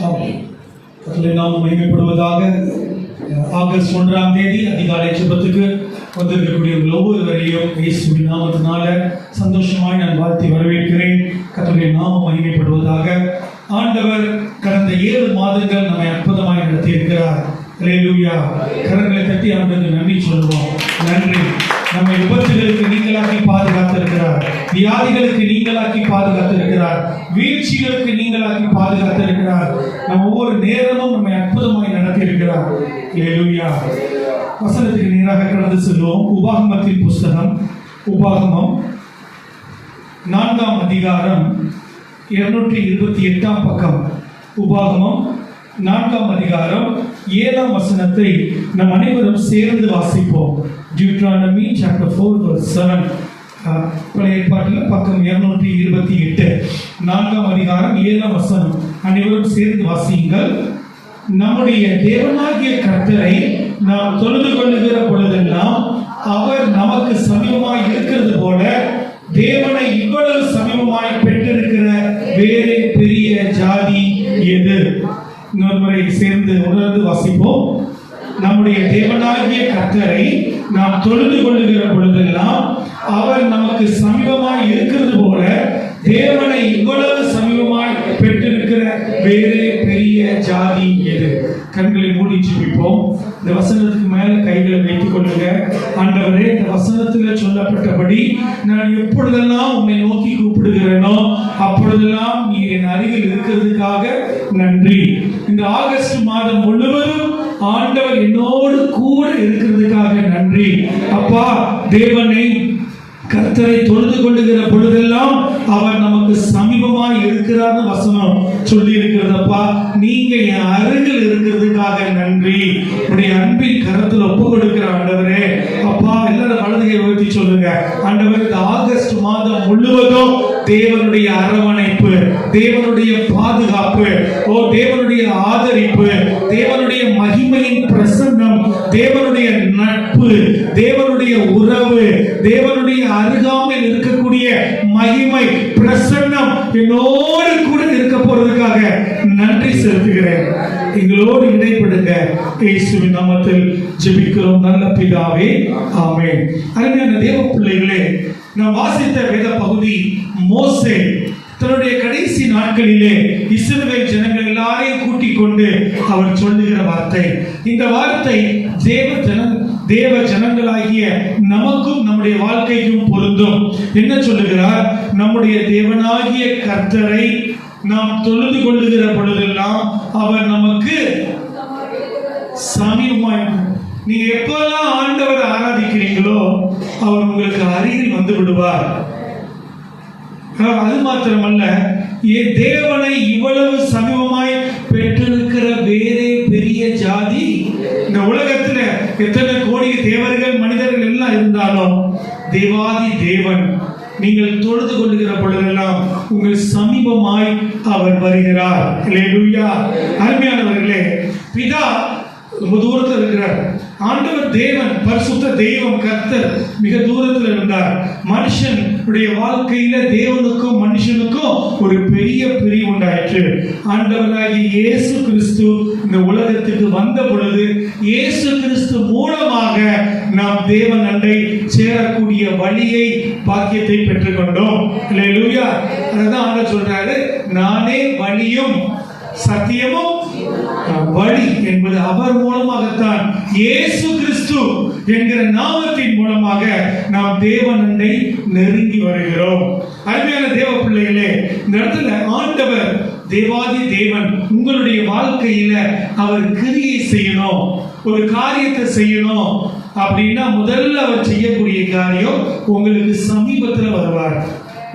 நாம் மகிமைப்படுவதாக. ஆகஸ்ட் 1ஆம் தேதி அதிகாலை ஜெபத்துக்கு வந்திருக்கக்கூடிய ஒவ்வொருவரையும் இயேசுவின் நாமத்தினால சந்தோஷமாய் நான் வாழ்த்தி வரவேற்கிறேன். கர்த்தருடைய நாமம் மகிமைப்படுவதாக. ஆண்டவர் கடந்த 7 மாதங்கள் நம்மை அற்புதமாய் நடத்தி இருக்கிறார். அல்லேலூயா. கரங்களை தட்டி ஆண்டவருக்கு நன்றி சொல்லுவோம். நன்றி. நம்மை விபத்துகளுக்கு நீங்களாக்கி பாதுகாத்திருக்கிறார், வியாதிகளுக்கு நீங்களாக்கி பாதுகாத்திருக்கிறார், வீழ்ச்சிகளுக்கு நீங்களாக்கி பாதுகாத்திருக்கிறார். நம்ம ஒவ்வொரு நேரமும் நம்மை அற்புதமாய் நடத்தி இருக்கிறார். அல்லேலூயா. வசனத்துக்கு நேராக கடந்து செல்வோம். உபாகமத்தின் புஸ்தகம், உபாகமம் 4ஆம் அதிகாரம் 228ஆம் பக்கம். உபாகமம் 4ஆம் அதிகாரம் 7ஆம் வசனத்தை நம் அனைவரும் சேர்ந்து வாசிப்போம். Deuteronomy chapter 4 verse 7. பழைய ஏற்பாட்டில் பக்கம் 228, 4ஆம் அதிகாரம் 7ஆம் வசனம். அனைவரும் சேர்ந்து வாசியுங்கள். நம்முடைய தேவனாகிய கர்த்தரை நாம் தொழுது கொள்ளுகிற பொழுதெல்லாம் அவர் நமக்கு சமீபமாய் இருக்கிறது போல தேவனை இவ்வளவு சமீபமாய் பெற்றிருக்கிற வேறு பெரிய ஜாதி எது? இன்னொரு முறை சேர்ந்து உணர்ந்து வாசிப்போம். நம்முடைய தேவனாகிய கர்த்தரை நாம் தொழுது கொள்ளுகிற பொழுதெல்லாம் அவர் நமக்கு சமீபமாய் இருக்கிறது போல தேவனை இவ்வளவு சமீபமாய் பெற்றிருக்கிற வேறு பெரிய ஜாதி எது? கண்களை மூடி ஜெபிப்போம். இந்த வசனத்துக்கு மேல கைகளை வைத்துக் கொள்ளுங்க. ஆண்டவரே, இந்த வசனத்தில் சொல்லப்பட்டபடி நான் எப்பொழுதெல்லாம் உம்மை நோக்கி கூப்பிடுகிறேனோ அப்பொழுதெல்லாம் நீ என் அருகில் இருக்கிறதுக்காக நன்றி. இந்த ஆகஸ்ட் மாதம் முழுவதும் ஆண்டவர் என்னோடு கூட இருக்கிறதுக்காக நன்றி. அப்பா, தேவனை கர்த்தரை தொழுது கொள்ளுகிற பொழுதெல்லாம் அவர் நமக்கு சமீபமாய் இருக்கிறார் வசனம் சொல்லி இருக்கிறதப்பா. நீங்க என் அருகில் இருக்கிறதுக்காக நன்றி. உடைய அன்பின் கரத்தில் ஒப்பு கொடுக்கிற ஆண்டவரே, அப்பா எல்லாரும் வலதுகை உயர்த்தி சொல்லுங்க. ஆண்டவர், இந்த ஆகஸ்ட் மாதம் முழுவதும் தேவனுடைய அரவணைப்பு, தேவனுடைய பாதுகாப்பு, தேவனுடைய ஆதரிப்பு, தேவனுடைய மகிமையின் பிரசன்னம், தேவனுடைய நட்பு, தேவனுடைய உறவு, தேவனுடைய அருகாமையில் இருக்கக்கூடிய மகிமை பிரசன்னம் என்னோடு கூட இருக்க போறதுக்காக நன்றி செலுத்துகிறேன். எங்களோடு இடைப்படுங்க. இயேசுவின் நாமத்தில் ஜெபிக்கிறோம் நல்ல பிதாவே, ஆமென். அருமையான தேவ பிள்ளைகளே, நாம் வாசித்த வேத பகுதி மோசே தன்னுடைய கடைசி நாட்களிலே இஸ்ரவேல் ஜனங்கள் எல்லாரையும் கூட்டிக் கொண்டு அவர் சொல்லுகிற வார்த்தை. இந்த வார்த்தை தேவ ஜனங்களாகிய நமக்கும் நம்முடைய வாழ்க்கைக்கும் பொருந்தும். என்ன சொல்லுகிறார்? நம்முடைய தேவனாகிய கர்த்தரை நாம் தொழுது கொள்ளுகிற பொழுதெல்லாம் அவர் நமக்கு சமீபமாய். நீங்க எப்பெல்லாம் ஆண்டவரை ஆராதிக்கிறீங்களோ அவர் உங்களுக்கு அருகில் வந்து விடுவார். அது மாத்திரமல்ல, தேவனை இவ்வளவு சமீபமாய் பெற்றிருக்கிற வேறே பெரிய ஜாதி இந்த உலகத்துல எத்தனை கோடி தேவர்கள் மனிதர்கள் எல்லாம் இருந்தாலும் தேவாதி தேவன் நீங்கள் தொழுது கொள்ளுகிற பொழுதெல்லாம் உங்கள் சமீபமாய் அவர் வருகிறார். அல்லேலூயா. அருமையானவர்களே, பிதா தூரத்தில் இருக்கிறார். ஆண்டவர் தேவன், பரிசுத்த தெய்வம் கர்த்தர் மிக தூரத்தில் இருந்தார். மனுஷனுடைய வாழ்க்கையில தேவனுக்கும் மனுஷனுக்கும் ஒரு பெரிய பிரிவு உண்டாயிற்று. ஆண்டவராகிய இயேசு கிறிஸ்து இந்த உலகத்துக்கு வந்த பொழுது இயேசு கிறிஸ்து மூலமாக நாம் தேவன் அண்டை சேரக்கூடிய வழியை, பாக்கியத்தை பெற்றுக்கொண்டோம். அல்லேலூயா. அதான் ஆண்டவர் சொல்றாரு, நானே வழியும் சத்தியமும் வழி என்பது அவர் மூலமாகத்தான். இயேசு கிறிஸ்து என்கிற நாமத்தின் மூலமாக நாம் தேவனண்டை நெருங்கி வருகிறோம். அருமையான தேவ பிள்ளைகளே, இந்த இடத்துல ஆண்டவர் தேவாதி தேவன் உங்களுடைய வாழ்க்கையில அவர் கிரியை செய்யணும், ஒரு காரியத்தை செய்யணும் அப்படின்னா முதல்ல அவர் செய்யக்கூடிய காரியம் உங்களுக்கு சமீபத்தில் வருவார்,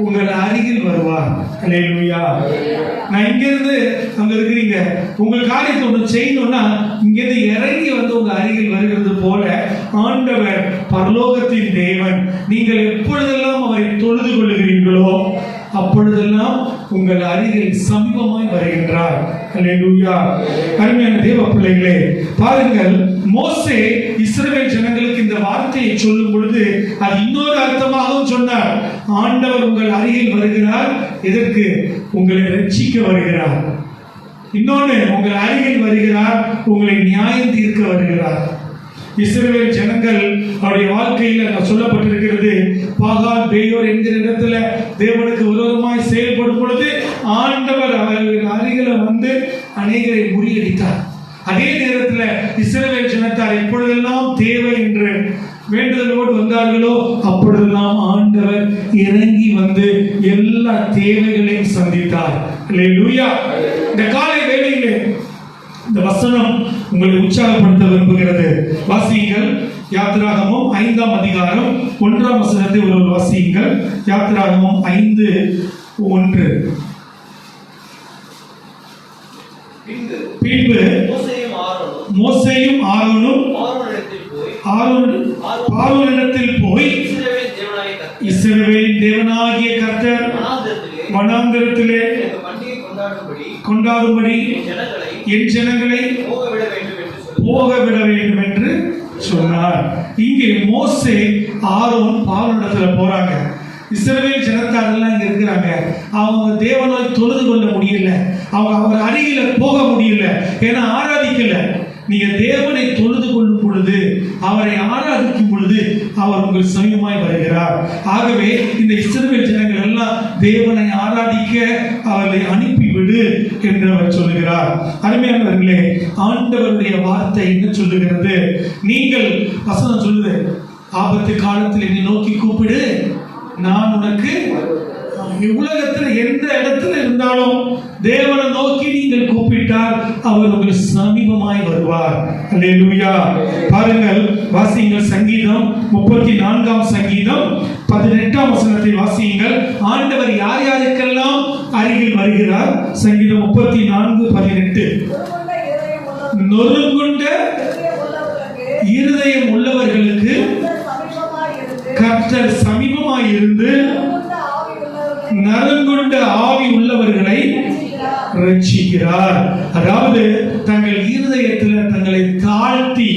உங்கள் அருகில் வருவார். அல்லேலூயா. நான் இங்க இருந்து அங்க இருக்கிறீங்க, உங்கள் காரியத்தை ஒன்று செய்யணும்னா இங்க இருந்து இறங்கி வந்து உங்க அருகில் வருகிறது போல ஆண்டவர் பரலோகத்தின் தேவன் நீங்கள் எப்பொழுதெல்லாம் அவரை தொழுது கொள்ளுகிறீர்களோ அப்பொழுதெல்லாம் உங்கள் அருகில் சமீபமாய் வருகின்றார். அல்லேலூயா. அருமையான தேவ பிள்ளைகளே, பாருங்கள், மோசே இஸ்ரவேல் ஜனங்களுக்கு இந்த வார்த்தையை சொல்லும் பொழுது அது இன்னொரு அர்த்தமாகவும் சொன்னார். ஆண்டவர் உங்கள் அருகில் வருகிறார். எதற்கு? உங்களை ரட்சிக்க வருகிறார். இன்னொன்று, உங்கள் அருகில் வருகிறார், உங்களை நியாயம் தீர்க்க வருகிறார். இஸ்ரவேல் ஜனங்கள் அவருடைய வாழ்க்கையில் சொல்லப்பட்டிருக்கிறது, பாகால் பேயோர் என்கிற இடத்துல தேவனுக்கு விரோதமாய் செயல்படும் பொழுது ஆண்டவர் அவர்கள் அருகில வந்து அநேகரை முறியடித்தார். அதே நேரத்தில் இஸ்ரவேல் ஜனத்தார் எப்பொழுதெல்லாம் தேவை என்று வேண்டுதலோடு வந்தார்களோ அப்பொழுதெல்லாம் ஆண்டவர் இறங்கி வந்து எல்லா தேவைகளையும் சந்தித்தார். அல்லேலூயா. இந்த காலை வேளையிலே இந்த வசனம் உங்களை உற்சாகப்படுத்த விரும்புகிறது. வாசியுங்கள் யாத்திராகமம் 5ஆம் அதிகாரம் 1ஆம் வசனத்தை ஒரு வாசியுங்கள். யாத்திராகமம் 5:1. பின்பு மோசேயும் ஆரோனும் பார்வோனிடத்தில் போய் இஸ்ரவேலின் தேவனாகிய கர்த்தர் வனாந்திரத்திலே கொண்டாடும்படி என் ஜனங்களை போக விட வேண்டும் என்று சொன்னார். இங்கே மோசே ஆரோன் பார்வோனிடத்துல போறாங்க. இஸ்ரவேல் ஜனத்தார் எல்லாம் இங்க இருக்கிறாங்க. அவங்க தேவனால் தொழுது கொள்ள முடியல, அவங்க அவர் அருகில போக முடியல, ஏன்னா ஆராதிக்கல. நீங்க தேவனை தொழுது கொள்ளும் பொழுது, அவரை ஆராதிக்கும் பொழுது அவர் உங்கள் சமீபமாய் வருகிறார். ஆகவே இந்த இஸ்ரவேல் ஜனங்கள் எல்லாம் தேவனை ஆராதிக்க அவர்களை அனுப்பிவிடு என்று அவர் சொல்லுகிறார். அருமையானவர்களே, ஆண்டவருடைய வார்த்தை என்ன சொல்லுகிறது? நீங்கள் வசனம் சொல்லுது, ஆபத்து காலத்தில் என்னை நோக்கி கூப்பிடு, நான் உனக்கு. உலகத்தில் எந்த இடத்துல இருந்தாலும் தேவனை நோக்கி நீங்கள் கூப்பிட்டால் அவர் உங்களுக்கு சமீபமாய் வருவார். அல்லேலூயா. பாருங்கள், வாசியுங்கள் சங்கீதம் 34ஆம் சங்கீதம் 18ஆம் வசனத்தை வாசியுங்கள். ஆண்டவர் யார் யாருக்கெல்லாம் அருகில் வருகிறார்? சங்கீதம் 34:18. நொறுங்குண்ட இருதயம் உள்ளவர்களுக்கு கர்த்தர் சமீபமாய் இருந்து நறுங்குண்ட ஆவி உள்ளவர்களை ரட்சிக்கிறார். அதாவது தங்கள் இருதயத்தில் தங்களை தாழ்த்தி,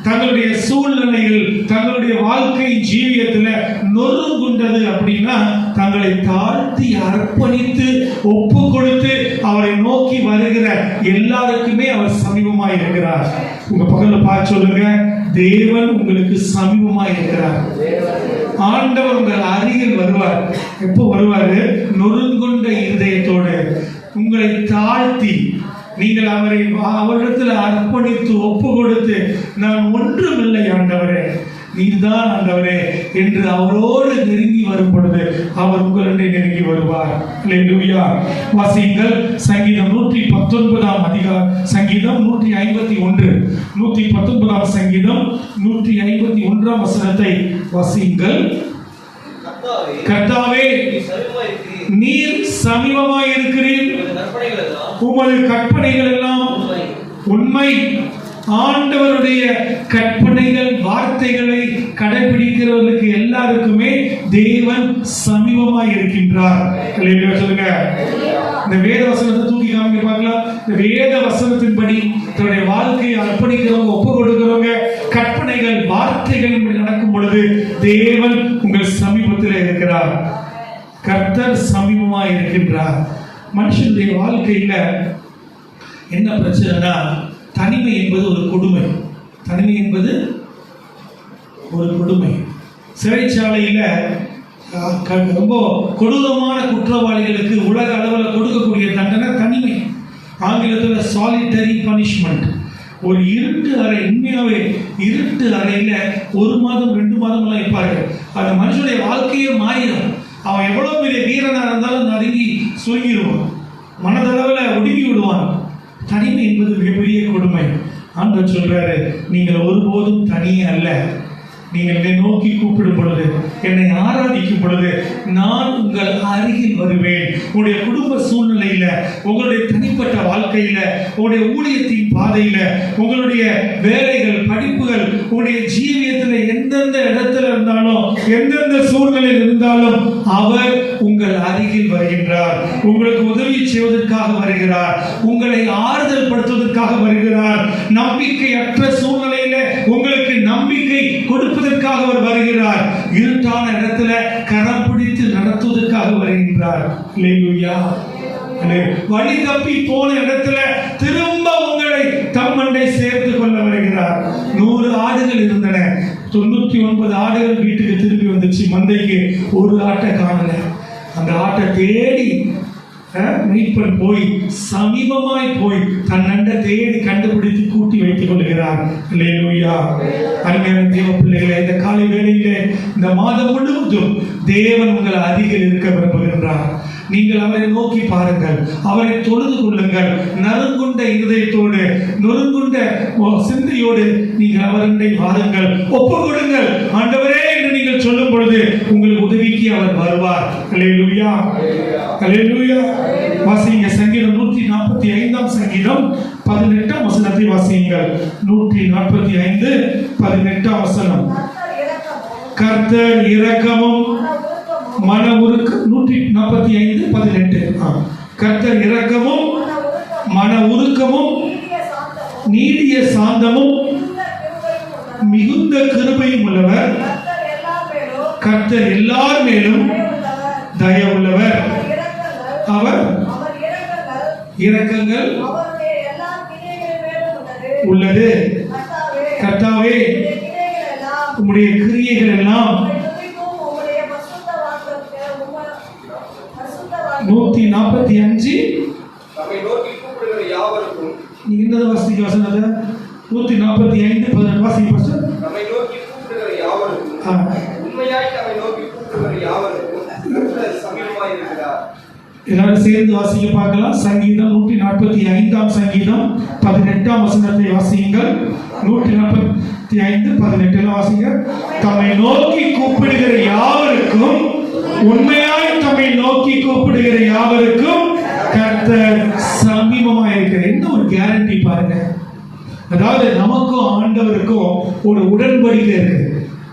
தங்களுடைய சூழ்நிலைகள், தங்களுடைய வாழ்க்கை ஜீவியத்தில் நொறுங்குண்டது அப்படின்னா தங்களை தாழ்த்தி அர்ப்பணித்து ஒப்பு கொடுத்து அவரை நோக்கி வருகிற எல்லாருக்குமே அவர் சமீபமாய் இருக்கிறார். உங்க பக்கத்துல பார்த்து சொல்லுங்க, தேவன் உங்களுக்கு சமீபமாய் இருக்கிறார். ஆண்டவர் உங்கள் அருகில் வருவார். எப்போ வருவாரு? நொறுங்குண்ட இருதயத்தோடு உங்களை தாழ்த்தி நீங்கள் அவரை அவரிடத்தில் அர்ப்பணித்து ஒப்பு கொடுத்து, நான் ஒன்றுமில்லை ஆண்டவரே, நீர்தான் ஆண்டவரே என்று அவரோடு நெருங்கி வரும் பொழுது அவர் உங்களுடைய நெருங்கி வருவார். அல்லேலூயா. வாசியுங்கள் சங்கீதம் 119ஆம் அதிகாரம், சங்கீதம் 151, 119ஆம் சங்கீதம் 151ஆம் வசனத்தை வாசியுங்கள். கர்த்தாவே, நீர் சமீபமாய் இருக்கிறீர், உமது கற்பனைகள் எல்லாம் உண்மை. ஆண்டவருடைய கற்பனைகள், வார்த்தைகளை கடைபிடிக்கிறவர்களுக்கு எல்லாருக்குமே தேவன் சமீபமாய் இருக்கின்றார். சொல்லுங்க, இந்த வேத வசனத்தை தூக்கி காமிக்க பார்க்கலாம். இந்த வேத வசனத்தின்படி தன்னுடைய வாழ்க்கையை அர்ப்பணிக்கிறவங்க, ஒப்பு கொடுக்கிறவங்க, கற்பனைகள், வார்த்தைகள் நடக்கும் பொழுது தேவன் உங்கள் சமீபத்தில் இருக்கிறார். கர்த்தர் சமீபமாய் இருக்கின்றார். மனுஷனுடைய வாழ்க்கையில என்ன பிரச்சனைனா, தனிமை என்பது ஒரு கொடுமை. தனிமை என்பது ஒரு கொடுமை. சிறைச்சாலையில ரொம்ப கொடூரமான குற்றவாளிகளுக்கு உலக அளவில் கொடுக்கக்கூடிய தண்டனை தனிமை. ஆங்கிலத்தில் சாலிட்டரி பனிஷ்மெண்ட். ஒரு இருட்டு அறை, உண்மையாவே இருட்டு அறையில 1 மாதம் 2 மாதம் எல்லாம் இருப்பார்கள். அந்த மனுஷனுடைய வாழ்க்கையே மாறிடும். அவன் எவ்வளவு பெரிய வீரனா இருந்தாலும் நறுங்கி சுருங்கிடுவான், மனதளவில் ஒடுங்கி விடுவான். தனிமை என்பது மிகப்பெரிய கொடுமை. ஆண்டவர் சொல்றாரு, நீங்கள் ஒருபோதும் தனியே அல்ல. நீங்கள் என்னை நோக்கி கூப்பிடும் பொழுது, என்னை ஆராதிக்கும் பொழுது நான் உங்கள் அருகில் வருவேன். உங்களுடைய குடும்ப சூழ்நிலையில, உங்களுடைய தனிப்பட்ட வாழ்க்கையில, உங்களுடைய ஊழியத்தின் பாதையில, உங்களுடைய வேலைகள், படிப்புகள், உங்களுடைய ஜீவியத்தில் எந்தெந்த இடத்துல இருந்தாலும், எந்தெந்த சூழ்நிலையில் இருந்தாலும் அவர் உங்கள் அருகில் வருகின்றார். உங்களுக்கு உதவி செய்வதற்காக வருகிறார். உங்களை ஆறுதல் படுத்துவதற்காக வருகிறார். நம்பிக்கையற்ற சூழ்நிலையில உங்களுக்கு நம்பிக்கை கொடுப்பதற்காக அவர் வருகிறார். இருட்டான இடத்துல கரம் பிடித்து நடத்துவதற்காக வருகின்றார். அல்லேலூயா. வழி தப்பி போன இடத்துல திரும்ப உங்களை தம்மண்டை சேர்த்து கொள்ள வருகிறார். 100 ஆடுகள் இருந்தன, 99 ஆடுகள் வீட்டுக்கு திரும்பி வந்துச்சு. மந்தைக்கு ஒரு ஆட்டை காணல. அந்த ஆட்டை தேடி மீட்பன் போய் சமீபமாய் போய் தன் நண்டை தேடி கண்டுபிடித்து கூட்டி வைத்துக் கொள்கிறார். அல்லேலூயா. அருமையான தேவ பிள்ளைகளே, இந்த காலை வேளையிலே இந்த மாதம் முழுவதும் தேவன் உங்களை அருகில் இருக்க விரும்புகின்றார். நீங்கள் அவரை நோக்கி பாருங்கள், அவரை தொழுது கொள்ளுங்கள். நறுங்குண்ட இருதயத்தோடு நொறுங்குண்ட சிந்தையோடு நீங்கள் அவரை வாருங்கள், ஒப்பு கொடுங்கள். ஆண்டவரே என்று நீங்கள் சொல்லும் பொழுது உங்களுக்கு உதவிக்கு அவர் வருவார். அல்லேலூயா, அல்லேலூயா. வாசிங்க சங்கீதம் 145 சங்கீதம் 18 வசனத்தை வாசியுங்கள். 145 18 வசனம். கர்த்தர் இரக்கமும் மன உருக்கம். 145 18. கர்த்தர் இரக்கமும் மன உருக்கமும் நீடிய சாந்தமும் மிகுந்த கிருபையும் உள்ளவர். கர்த்தர் எல்லார் மேலும் தயவுள்ளவர். அவர் இரக்கங்கள் உள்ளது. கர்த்தாவே, உம்முடைய கிரியைகள் எல்லாம் 145 நீங்க இந்த வாசிக்க வசனத்தை 145 18 வாசிக்க பாஸ்டர். நம்மை நோக்கி கூப்பிடுகிற யாவருக்கும் உண்மையாய் நம்மை நோக்கி கூப்பிடுகிற யாவருக்கும் கர்த்தர் சமீபமாய் இருக்கிறார். எல்லாரும் சேர்ந்து வாசிக்க பார்க்கலாம். சங்கீதம் 145 சங்கீதம் 18 வசனத்தை வாசியுங்கள். 145 18 எல்லாம் வாசிங்க. தம்மை நோக்கி கூப்பிடுகிற யாவருக்கும் உண்மையாய் தம்மை நோக்கி கூப்பிடுகிற யாவருக்கும் கர்த்தர் சமீபமாய் இருக்கிறார். என்ன ஒரு கேரண்டி பாருங்க. அதாவது நமக்கும் ஆண்டவருக்கும் ஒரு உடன்படிக்கை இருக்கு.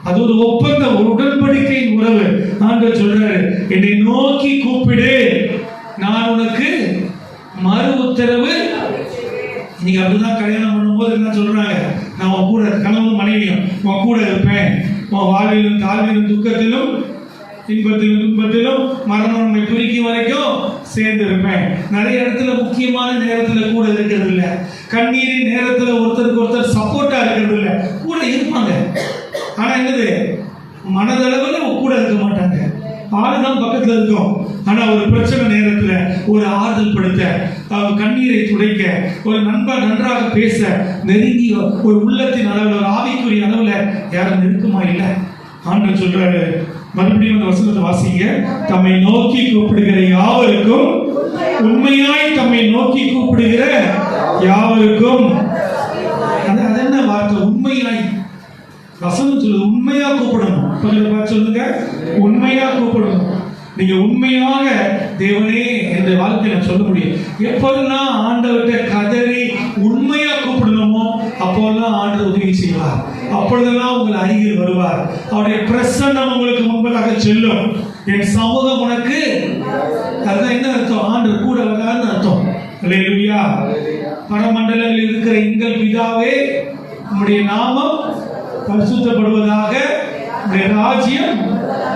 அது ஒரு ஒப்பந்தம், ஒரு உடன்படிக்கையின் உறவு. ஆண்டவர் சொல்றாரு, என்னை நோக்கி கூப்பிடு, நான் உனக்கு மறு உத்தரவு. நீங்க அப்படிதான் கல்யாணம் பண்ணும்போது என்ன சொல்றாங்க, நான் உன் கூட கணவன் மனைவியும் உன் கூட இருப்பேன், உன் வாழ்விலும் தாழ்விலும் துக்கத்திலும் இன்பத்திலும் துன்பத்திலும் மரணம் நம்மை பிரிக்கும் வரைக்கும் சேர்ந்து இருப்பேன். நிறைய இடத்துல முக்கியமான நேரத்துல கூட இருக்கிறது இல்லை, கண்ணீரின் நேரத்துல ஒருத்தருக்கு ஒருத்தர் சப்போர்ட்டா இருக்கிறது இல்லை, கூட இருப்பாங்க. ஆனா என்னது, மனதளவுல கூட இருக்க மாட்டாங்க. ஆளுதான் பக்கத்துல இருக்கும். ஆனா ஒரு பிரச்சனை நேரத்துல ஒரு ஆறுதல் படுத்த, கண்ணீரை துடைக்க, ஒரு நண்பர் நன்றாக பேச, நெருங்கி ஒரு உள்ளத்தின் அளவுல, ஒரு ஆவிக்குரிய அளவுல யாரும் நெருக்கமா இல்லை. ஆண்டவர் சொல்றாரு, மறுபடியும் அந்த வசனத்தை வாசிங்க. தம்மை நோக்கி கூப்பிடுகிற யாவருக்கும், உண்மையாய் தம்மை நோக்கி கூப்பிடுகிற யாவருக்கும். அது என்ன வார்த்தை, உண்மையாய்? வசனம் சொல்லுது உண்மையா கூப்பிடணும். சொல்லுங்க, உண்மையா கூப்பிடணும். நீங்க உண்மையாக தேவனே என்ற வாழ்க்கையில சொல்ல முடியும். எப்பெல்லாம் ஆண்டவர்கிட்ட கதறி உண்மையா கூப்பிடணுமோ அப்போல்லாம் ஆண்டவர் உதவி செய்வார். அப்பொழுதெல்லாம் உங்கள் அருகில் வருவார். அவருடைய பிரசன்னம் உங்களுக்கு முன்பதாக செல்லும். என் சமூகம் உனக்கு, அதுதான் என்ன அர்த்தம், ஆண்டவர் கூட வரான்னு அர்த்தம். அல்லேலூயா. பரமண்டலங்களில் இருக்கிற எங்கள் பிதாவே, உம்முடைய நாமம் பரிசுத்தப்படுவதாக, உம்முடைய ராஜ்யம்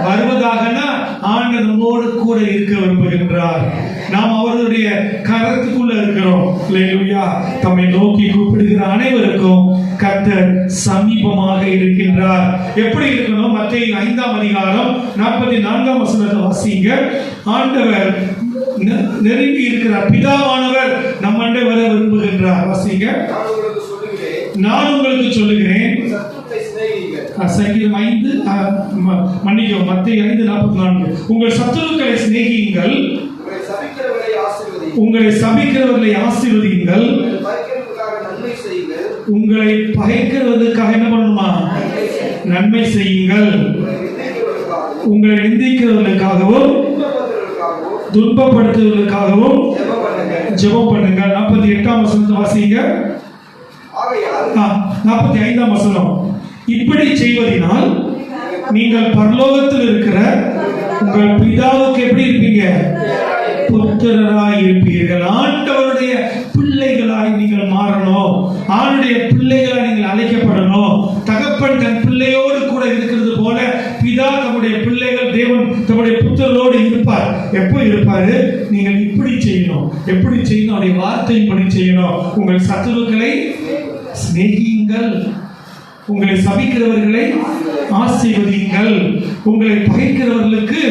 வருவதாகனா ஆண்டவர் நம்மோடு கூட இருக்க விரும்புகின்றார். நாம் அவருடைய கரத்துக்குள்ள இருக்கிறோம். அல்லேலூயா. தம்மை நோக்கி கூப்பிடுகிற அனைவருக்கும் கர்த்தர் சமீபமாக இருக்கின்றார். எப்படி இருக்கணும்? மத்தேயு 5 அதிகாரம் 44 வசனத்தை வாசிங்க. ஆண்டவர் நெருங்கி இருக்கிறார். பிதாவானவர் நம்மண்டை வர விரும்புகின்றார். வாசிங்க. நான் உங்களுக்கு சொல்லுகிறேன். சங்கீதம் 5 மன்னிக்கவும், மத்தேயு 5:44. உங்கள் சத்துருக்களை சிநேகியுங்கள், உங்களை சபிக்கிறவர்களை ஆசீர்வதியுங்கள், உங்களை பகைக்கிறவர்களுக்காக என்ன பண்ணணுமா? நன்மை செய்யுங்கள், உங்களை நிந்திக்கிறவர்களுக்காகவும் துன்பப்படுத்துவதற்காகவும் ஜெபம் பண்ணுங்கள். 48 வசனத்தை வாசிங்க. 45 வசனம். இப்படி செய்வதனால் நீங்கள் பரலோகத்தில் இருக்கிற உங்கள் பிதாவுக்கு எப்படி இருப்பீங்க? புத்திரராய் இருப்பீர்கள். ஆண்டவருடைய பிள்ளைகளாய் நீங்கள் மாறணும். ஆண்டுடைய பிள்ளைகளாய் நீங்கள் அழைக்கப்படணும். தகப்பன் தன் பிள்ளையோடு கூட இருக்கிறது போல பிதா தம்முடைய பிள்ளைகள், தேவன் தம்முடைய புத்திரரோடு இருப்பார். எப்போ இருப்பாரு? நீங்கள் இப்படி செய்யணும். எப்படி செய்யணும்? அவருடைய வார்த்தையின்படி செய்யணும். உங்கள் சத்துருக்களை சிநேகியுங்கள், உங்களை சபிக்கிறவர்களை ஆசீர்வதியுங்கள், உங்களை பகைக்கிறவர்களுக்கு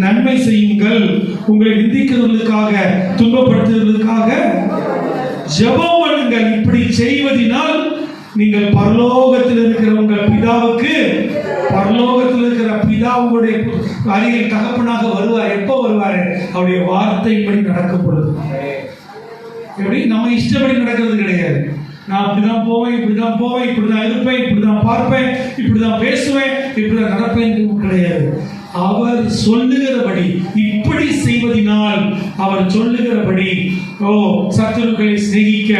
நன்மை செய்யுங்கள், உங்களை நிந்திக்கிறவர்களுக்காக துன்பப்படுத்துவதற்காக ஜெபம் பண்ணுங்கள். இப்படி செய்வதினால் நீங்கள் பரலோகத்தில் இருக்கிற உங்கள் பிதாவுக்கு, பரலோகத்தில் இருக்கிற பிதா உங்களுடைய அருகில் தகப்பனாக வருவார். எப்போ வருவார்? அவருடைய வார்த்தைப்படி நடக்கும் பொழுது. எப்படி? நம்ம இஷ்டப்படி நடக்கிறது கிடையாது. நான் அப்படிதான் போவேன், இப்படிதான் போவேன், இப்படிதான் இருப்பேன், இப்படிதான் பார்ப்பேன், இப்படிதான் பேசுவேன், இப்படிதான் நடப்பேன் கிடையாது. அவர் சொல்லுகிறபடி இப்படி செய்வதனால், அவர் சொல்லுகிறபடி சத்துருக்களை சிநேகிக்க,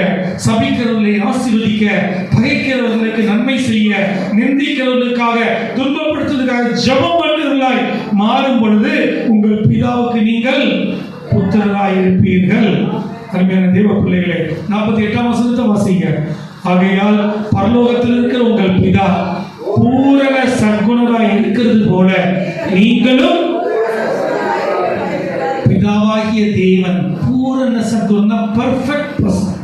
சபிக்கிறவர்களை ஆசீர்வதிக்க, பகைக்கிறவர்களுக்கு நன்மை செய்ய, நிந்திக்கிறவர்களுக்காக துன்பப்படுத்துவதற்காக ஜெபம் பண்ணுவதாய் மாறும் பொழுது உங்கள் பிதாவுக்கு நீங்கள் புத்திரராய் இருப்பீர்கள். அருமையான தேவ பிள்ளைகளே, 48ஆம் வசனத்தை வாசிங்க. ஆகையால் பரலோகத்தில் இருக்கிற உங்கள் பிதா பூரண சற்குணராய் இருக்கிறது போல நீங்களும் பிதாவாகிய தேவன் பூரண சற்குணம், பெர்ஃபெக்ட் பர்சன்.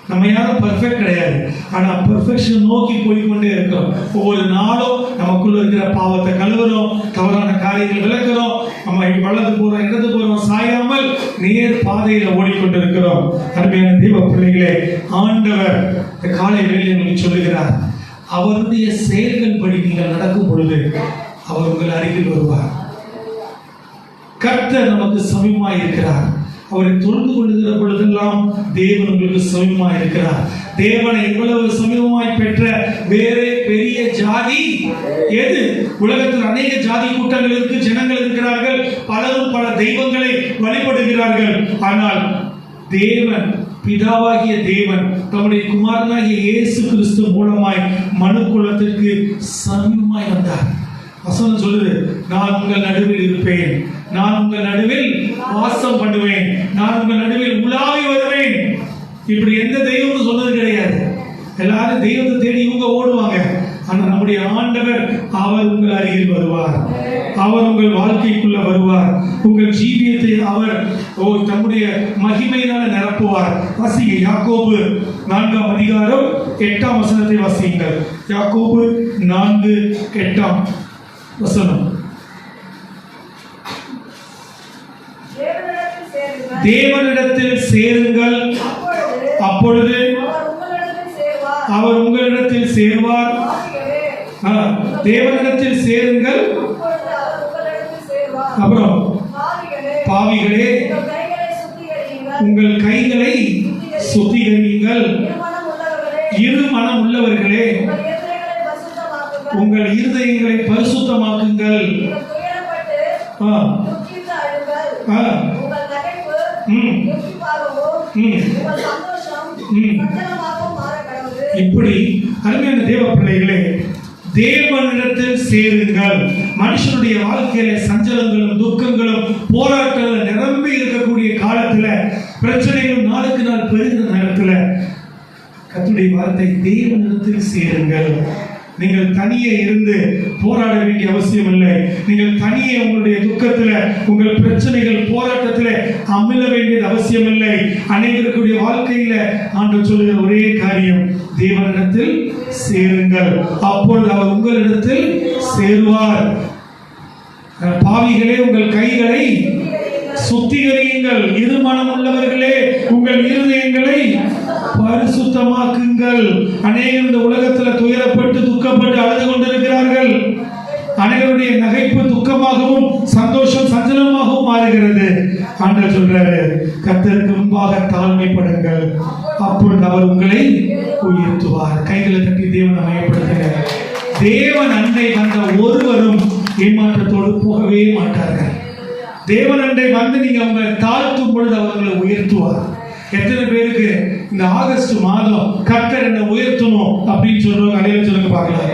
நம்ம யாரும் பெர்ஃபெக்ட் கிடையாது, ஆனா பெர்ஃபெக்ஷன் நோக்கி போய்கொண்டே இருக்கிறோம். ஒவ்வொரு நாளும் நமக்குள்ள இருக்கிற பாவத்தை கழுவுறோம், தவறான காரியங்கள் விளக்குறோம், நம்ம வலது போறோம், இடது போறோம், சாயாமல் நேர் பாதையில ஓடிக்கொண்டிருக்கிறோம். அருமையான தெய்வ பிள்ளைகளே, ஆண்டவர் இந்த காலை வேளையில் சொல்லுகிறார், அவருடைய செயல்கள் படி நீங்கள் நடக்கும் பொழுது அவர் உங்கள் அருகில் வருவார். கர்த்தர் நமக்கு சமீபமாய் இருக்கிறார். அவரை தொழுது கொள்ளுகிற பொழுதெல்லாம் தேவன் உங்களுக்கு சமீபமாய் இருக்கிறார். தேவனை இவ்வளவு சமீபமாய் பெற்ற வேறு பெரிய ஜாதி எது? உலகத்தில் அநேக ஜாதி கூட்டங்கள் இருக்கு, ஜனங்கள் இருக்கிறார்கள், பலரும் பல தெய்வங்களை வழிபடுகிறார்கள். ஆனால் தேவன், பிதாவாகிய தேவன் தம்முடைய குமாரனாகிய இயேசு கிறிஸ்து மூலமாய் மனுக்குலத்திற்கு சமீபமாய் வந்தார். வசனம் சொல்லுது, நான் உங்கள் நடுவில் இருப்பேன், நான் உங்கள் நடுவில் வாசம் பண்ணுவேன், நான் உங்கள் நடுவில் உலாவி வருவேன். இப்படி எந்த தெய்வமும் சொன்னது கிடையாது. எல்லாரும் தெய்வத்தை தேடி இவங்க ஓடுவாங்க. ஆனா நம்முடைய ஆண்டவர், அவர் உங்கள் அருகில் வருவார், அவர் உங்கள் வாழ்க்கைக்குள்ள வருவார், உங்கள் ஜீவியத்தை அவர் தம்முடைய மகிமையினால நிரப்புவார். வாசிங்க, யாக்கோபு 4ஆம் அதிகாரம் 8ஆம் வசனத்தை வாசியுங்கள். யாக்கோபு 4:8 வசனம். தேவனிடத்தில் சேருங்கள், அப்பொழுது அவர் உங்களிடத்தில் சேர்வார். தேவனிடத்தில் சேருங்கள், அப்புறம் பாவிகளே உங்கள் கைகளை சுத்திகரியுங்கள், இரு மனம் உள்ளவர்களே உங்கள் இருதயங்களை பரிசுத்தமாக்குங்கள். இப்படி அருமையான தேவ பிள்ளைகளே, தேவனிடத்தில் சேருங்கள். மனுஷனுடைய வாழ்க்கையில சஞ்சலங்களும் துக்கங்களும் போராட்டங்களும் நிரம்பி இருக்கக்கூடிய காலத்துல, பிரச்சனைகளும் நாளுக்கு நாள் பெருகிற நேரத்துல கர்த்தருடைய வார்த்தை, தேவனிடத்தில் சேருங்கள். நீங்கள் தனியே இருந்து போராட வேண்டிய அவசியம் இல்லை. நீங்கள் தனியே உங்களுடைய துக்கத்துல, உங்கள் பிரச்சனைகள் போராட்டத்துல அமிழ வேண்டியது அவசியம் இல்லை. அனைவருடைய வாழ்க்கையில ஆண்டவர் சொல்லுகிற ஒரே காரியம், தேவனிடத்தில் சேருங்கள், அப்பொழுது அவர் உங்களிடத்தில் சேருவார். பாவிகளே உங்கள் கைகளை சுத்திகரியுங்கள், இருமனம் உள்ளவர்களே உங்கள் இருதயங்களை பரிசுத்தமாக்குங்கள். அநேகர் இந்த உலகத்துல துயரப்பட்டு துக்கப்பட்டு அழுது கொண்டிருக்கிறார்கள். அனைவருடைய நகைப்பு துக்கமாகவும் சந்தோஷம் சஞ்சலமாகவும் மாறுகிறது. ஆண்டவர் சொல்றாரு, கர்த்தருக்கு முன்பாக தாழ்மைப்படுங்கள், அப்பொழுது அவர் உங்களை உயர்த்துவார். கைகளை தட்டி தேவனை மையப்படுத்துங்க. தேவன் அண்டை வந்த ஒருவரும் ஏமாற்றத்தோடு போகவே மாட்டார்கள். தேவன் அண்டை வந்து நீங்க உங்களை தாழ்த்தும் பொழுது அவர்களை உயர்த்துவார். எத்தனை பேருக்கு இந்த ஆகஸ்ட் மாதம் கர்த்தர் என்னை உயர்த்தணும் அப்படின்னு சொல்றவங்க அடையில சொல்லுங்க பார்க்கலாம்.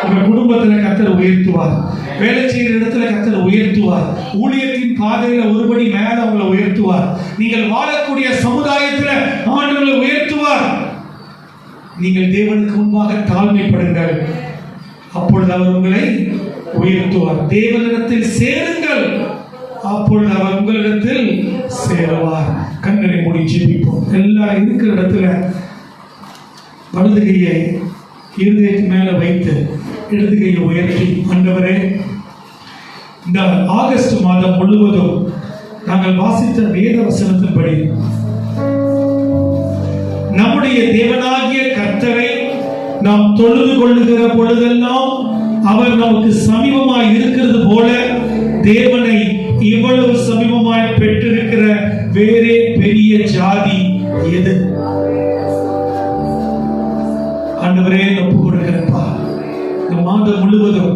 உங்க குடும்பத்துல கர்த்தர் உயர்த்துவார், வேலை செய்கிற இடத்துல கர்த்தர் உயர்த்துவார், ஊழியத்தின் பாதையில ஒருபடி மேல உங்களை உயர்த்துவார், நீங்கள் வாழக்கூடிய சமுதாயத்துல ஆண்டவரை உயர்த்துவார். நீங்கள் தேவனுக்கு முன்பாக தாழ்மைப்படுங்கள், அப்பொழுது அவர் உங்களை உயர்த்துவார். தேவனிடத்தில் சேருங்கள், அப்பொழுது அவர் உங்களிடத்தில் சேருவார். கண்களை மூடி ஜெபிப்போம். எல்லாரும் இருக்கிற இடத்துல வலது கையை இருதயத்தின் மேல வைத்து இடது கையை உயர்த்தி, ஆண்டவரே, இந்த ஆகஸ்ட் மாதம் முழுவதும் நாங்கள் வாசித்த வேத வசனத்தின்படி நம்முடைய தேவனாகிய கர்த்தரை நாம் தொழுது கொள்ளுகிற பொழுதெல்லாம் அவர் நமக்கு சமீபமாய் இருக்கிறது போல தேவனை இவ்வளவு சமீபமாய் பெற்றிருக்கிற வேறே பெரிய ஜாதி எது? ஆண்டவரே, ஒப்பு கொடுக்கிறப்பா. இந்த மாதம் முழுவதும்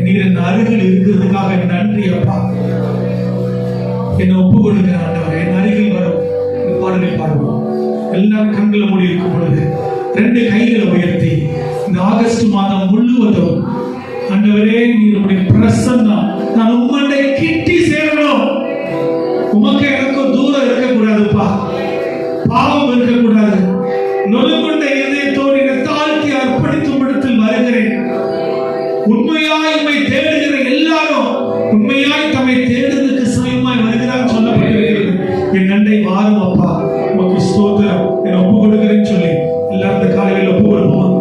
நீர் என் அருகில் இருக்கிறதுக்காக நன்றி அப்பா. என்னை ஒப்பு கொடுக்கிற ஆண்டவரே, என் அருகில் வரும் பாடலை பாடுவோம். எல்லாரும் கண்களை மூடி இருக்கும் பொழுது 2 கைகளை உயர்த்தி இந்த ஆகஸ்ட் மாதம் முழுவதும் ஆண்டவரே, நீருடைய பிரசன்னம் நான் உம்முடைய கிட்டி சேரணும். உமக்கு எனக்கு தூரம் இருக்கக்கூடாதுப்பா, பாவம் இருக்கக்கூடாது. நொறுங்குண்ட இதயத்தோடு என்னை தாழ்த்தி அர்ப்பணித்தும் இடத்தில் வருகிறேன். உண்மையாய் உம்மை தேடுகிற எல்லாரும் உண்மையாய் தம்மை தேடுவதற்கு சமயமாய் வருகிறார் சொல்லப்பட்டிருக்கிறது. என் நண்டை வாரும் அப்பா, உமக்கு ஸ்தோத்திரம், என்னை ஒப்பு கொடுக்கிறேன்னு சொல்லி எல்லாரும் இந்த காலையில் ஒப்பு கொடுப்போம்.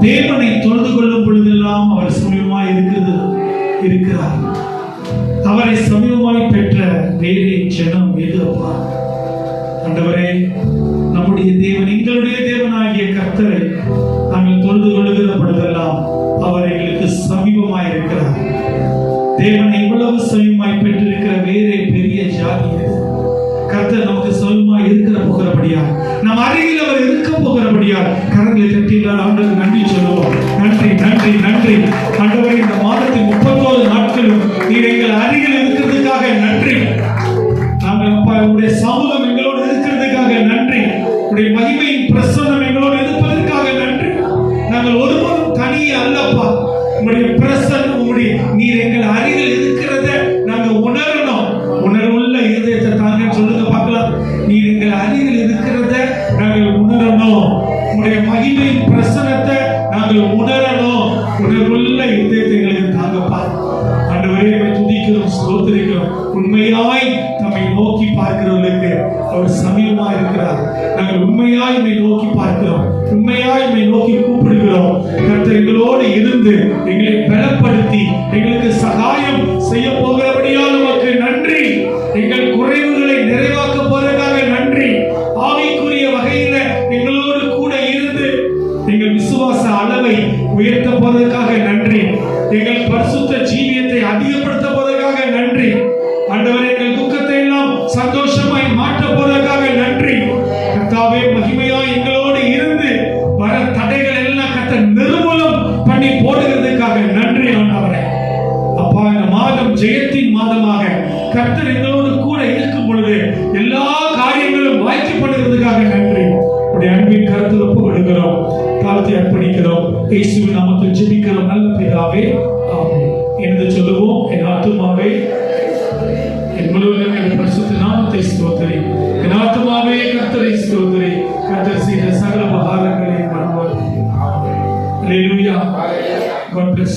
தேவனை தொழுது கொள்ளும் பொழுதெல்லாம் அவர் சமீபமாய் இருக்கிறார். அவரை சமீபமாய் பெற்ற வேறே ஜனம் எது அப்பா? ஆண்டவரே, நம்முடைய தேவன், எங்களுடைய தேவனாகிய கர்த்தரை நாங்கள் தொழுது கொள்ளுகிற பொழுதெல்லாம் அவர் எங்களுக்கு சமீபமாய் இருக்கிறார். தேவனை இவ்வளவு சமீபமாய் பெற்றிருக்கிற வேறே பெரிய ஜாதி எது? கர்த்தர் நமக்கு சமீபமாய் இருக்கிற போகிறபடியால், நம் அருகில் அவர் இருக்க போகிறபடியால் கரங்களை தட்டினால் ஆண்டவருக்கு நன்றி சொல்லுவோம். நன்றி நன்றி நன்றி ஆண்டவரே, இந்த மாதத்தின் 31 நாட்களும் நீர் எங்கள் அருகில் இருக்கிறதுக்காக நன்றி. நாங்கள் அப்பா உங்களுடைய சமூகம் எங்களோடு இருக்கிறதுக்காக நன்றி. உங்களுடைய மகிமையின் பிரசன்னம் எங்களோடு இருப்பதற்காக நன்றி. நாங்கள் ஒருவரும் தனியே அல்லப்பா, உங்களுடைய பிரசன்னம், உங்களுடைய நீர் எங்கள் அருகில் இருக்கிறத நாங்கள் உணரணும். உணர்வுள்ள இருதயத்தை தாங்க சொல்லுங்க பார்க்கலாம். நீர் எங்கள் அருகில் இருக்கிறத நாங்கள் உணரணும். உங்களுடைய மகிமையின் பிரசனத்தை நாங்கள் உணரணும். உணர்வுள்ள இருதயத்தை எங்களுக்கு தாங்கப்பா. ஆண்டவரே, துதிக்கிறோம், ஸ்தோத்திரிக்கிறோம். உண்மையாய் நம்மை நோக்கி பார்க்கிறவர்களுக்கு அவர் சமீபமா இருக்கிறார். நாங்கள் உண்மையாய் நம்மை நோக்கி பார்க்கிறோம், உண்மையாய் நம்மை நோக்கி கூப்பிடுகிறோம். கர்த்தர் எங்களோடு இருந்து எங்களை பலப்படுத்தி எங்களுக்கு சகாயம் செய்ய போகிறபடியால் உமக்கு நன்றி. எங்கள் குறைவுகளை நிறைவாக்க போறதுக்காக நன்றி. ஆவிக்குரிய வகையில எங்களோடு கூட இருந்து எங்கள் விசுவாச அளவை உயர்த்த போறதுக்காக ஜெயத்தின் மாதமாக கர்த்தர் எங்களோடு கூட இருக்கும் பொழுது எல்லா காரியங்களும் வாய்க்கப்படுகிறதுக்காக நன்றி. உடைய அன்பின் கருத்தில் ஒப்பு கொடுக்கிறோம், காலத்தை அர்ப்பணிக்கிறோம். இயேசுவின் நாமத்தில் ஜெபிக்கிறோம் நல்ல பிதாவே, ஆமென். என்று சொல்லுவோம். என் ஆத்துமாவே என் முழுவதும் என் பரிசுத்த நாமத்தை ஸ்தோத்திரி. என் ஆத்துமாவே கர்த்தரை ஸ்தோத்திரி. கர்த்தர் செய்த சகல உபகாரங்களை மறவாதே. Hallelujah. God bless.